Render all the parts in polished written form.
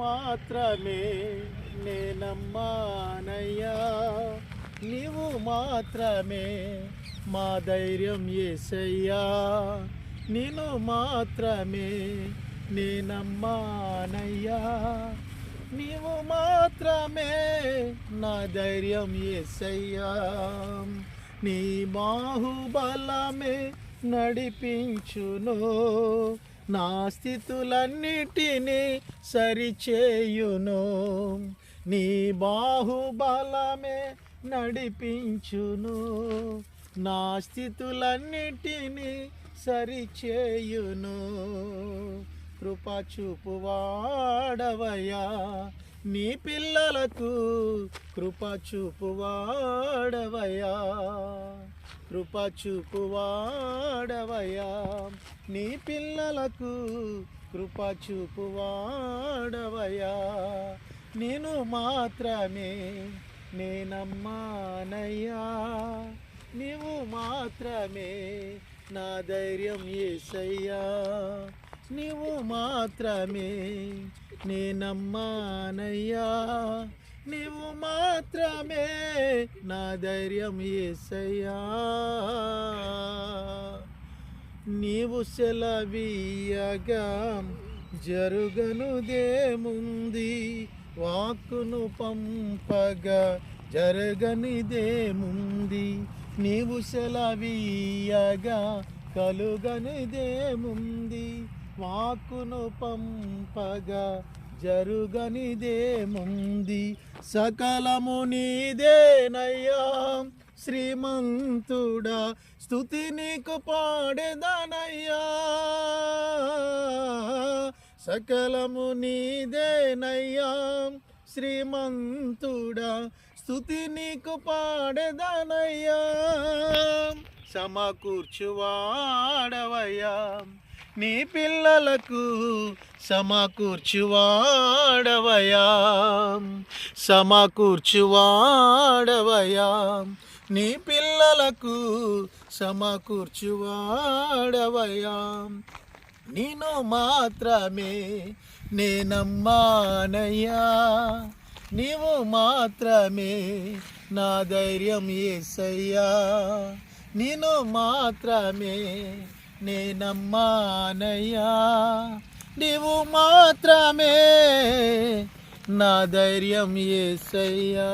మాత్రమే నేనమ్మానయ్యా, నీవు మాత్రమే మా ధైర్యం యేసయ్యా, నిన్ను మాత్రమే నేనమ్మానయ్యా, నీవు మాత్రమే నా ధైర్యం యేసయ్యా, నీ బాహుబలమే నడిపించును, నా స్థితులన్నిటినీ సరిచేయును, నీ బాహుబలమే నడిపించును, నా స్థితులన్నిటినీ సరిచేయును, కృప చూపువాడవయ్యా నీ పిల్లలకు, కృప చూపువాడవయ్యా, కృప చూపువాడవయ్యా నీ పిల్లలకు, కృప చూపువాడవయ్యా, నేను మాత్రమే నేనమ్మానయ్యా, నీవు మాత్రమే నా ధైర్యం యేసయ్యా, నీవు మాత్రమే నేనమ్మానయ్యా, నీవు మాత్రమే నా ధైర్యం యేసయ్యా, నీవు సెలవీయగా జరుగనుదేముంది, వాక్కును పంపగా జరగనిదేముంది, నీవు సెలవీయగా కలుగనిదేముంది, వాక్కును పంపగా జరుగనిదేముంది, సకలము నీదేనయ్యా శ్రీమంతుడా, స్తుతి నీకు పాడెదనయ్యా, సకలము నీదేనయ్యా శ్రీమంతుడా, స్తుతి నీకు పాడెదనయ్యా, సమకూర్చువాడవయ్యా నీ పిల్లలకు, సమకూర్చువాడవయ్యా, సమకూర్చువాడవయ్యా నీ పిల్లలకు, సమకూర్చువాడవయ్యా, నిన్ను మాత్రమే నేనమ్మానయ్యా, నీవు మాత్రమే నా ధైర్యం యేసయ్యా, నిన్ను మాత్రమే నేనమ్మానయ్యా, నీవు మాత్రమే నా ధైర్యం యేసయ్యా.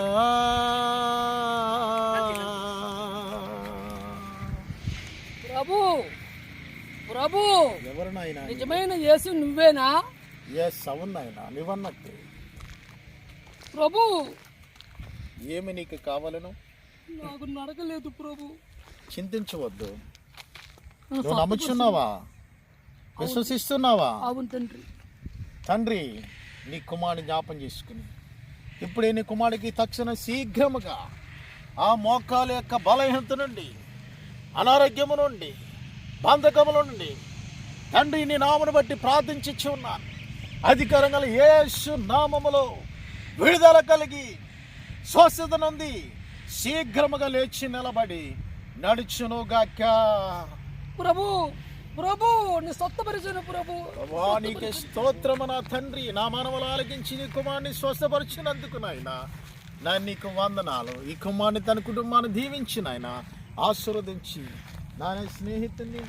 ప్రభు ప్రభు ఎవరు నాయనా? నిజమైన యేసు నువ్వేనా? ఎస్, అవును నాయనా, నువ్వన్నట్టు. ప్రభు ఏమి నీకు కావాలను? నాకు నడకలేదు ప్రభు. చింతించవద్దు. నువ్వు నమ్ముచున్నావా? విశ్వసిస్తున్నావా? అవును తండ్రి. తండ్రి నీ కుమారుని జ్ఞాపం చేసుకుని ఇప్పుడే నీ కుమారుడికి తక్షణ శీఘ్రముగా ఆ మోకాల యొక్క బలహీనత నుండి, అనారోగ్యము నుండి, బంధకముల నుండి తండ్రి నీ నామను బట్టి ప్రార్థించి ఉన్నాను. అధికారంగా యేసు నామములో విడుదల కలిగి స్వస్థత నుండి శీఘ్రముగా లేచి నిలబడి నడుచునుగాక. ప్రభు ప్రభు నీ స్వస్థపరిచిన ప్రభు. నీకే స్తోత్రము నా తండ్రి. నా మనవలు ఆలకించి నీ కుమారుని స్వస్థపరిచినందుకు నాయన నా నీకు వందనాలు. ఈ కుమారుని తన కుటుంబాన్ని దీవించి నాయన ఆశీర్వదించి నా స్నేహితుని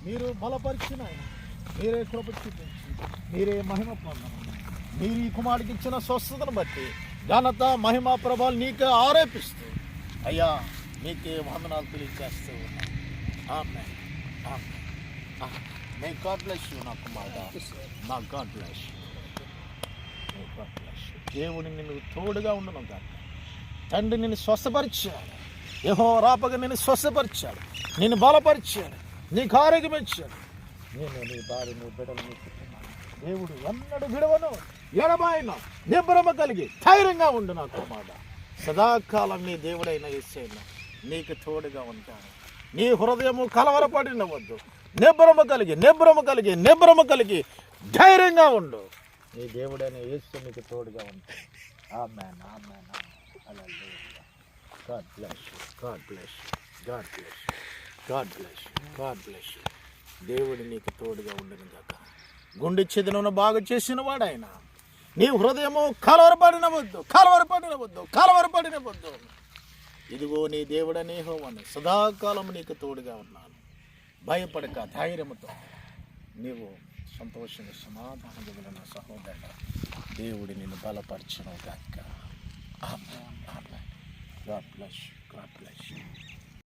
మీరు బలపరిచిన ఆయన మీరే కృప చూపించి మీరే మహిమ పొందమని, మీరు ఈ కుమారుడికి ఇచ్చిన స్వస్థతను బట్టి ఘనత మహిమ ప్రభావాలు నీకే ఆరోపిస్తూ అయ్యా నీకే వందనాలు తెలియజేస్తూ ఉన్నాను. ఆమేన్. ఆమేన్. మే గాడ్ బ్లెస్ యూ నా కుమారుడా. నా God bless you. May God bless you. దేవుని నిన్ను తోడుగా ఉండను గాక. తండ్రి నిన్ను స్వస్థపరిచాడు. యెహోవా రాపగా నిన్ను స్వస్థపరిచాడు, నిన్ను బలపరిచాడు, నీకు ఆరోగ్యం ఇచ్చాడు. నేను నీ భార్య నీ బిడ్డలు నీకున్నాను. దేవుడు ఎన్నడూ విడవను, ఎడబాయను, నిబ్బరమ కలిగి ధైర్యంగా ఉండు నా కుమారుడా. సదాకాలం నీ దేవుడైన యేసయ్య నీకు తోడుగా ఉంటాను. నీ హృదయము కలవరపడినవద్దు. నిబ్బరమ కలిగి ధైర్యంగా ఉండు. నీ దేవుడైన యేసు నీకు తోడుగా ఉంటాడు. ఆమేన్. ఆమేన్. హల్లెలూయా. God bless you. God bless you. God bless you. God bless you. God bless you. దేవుడు నీకు తోడుగా ఉండను గాక. గుండె చెదలను బాగు చేసిన వాడు ఆయన. నీ హృదయము కలవరపడినవద్దు. ఇదిగో నీ దేవుడనే యెహోవాను, సదాకాలం నీకు తోడుగా ఉన్నాను. భయపడక ధైర్యముతో నీవు సంతోషంగా సమాధానం నా సహోదరుడు. దేవుడి నిన్ను బలపరచును గాక. ఆమేన్. God bless you.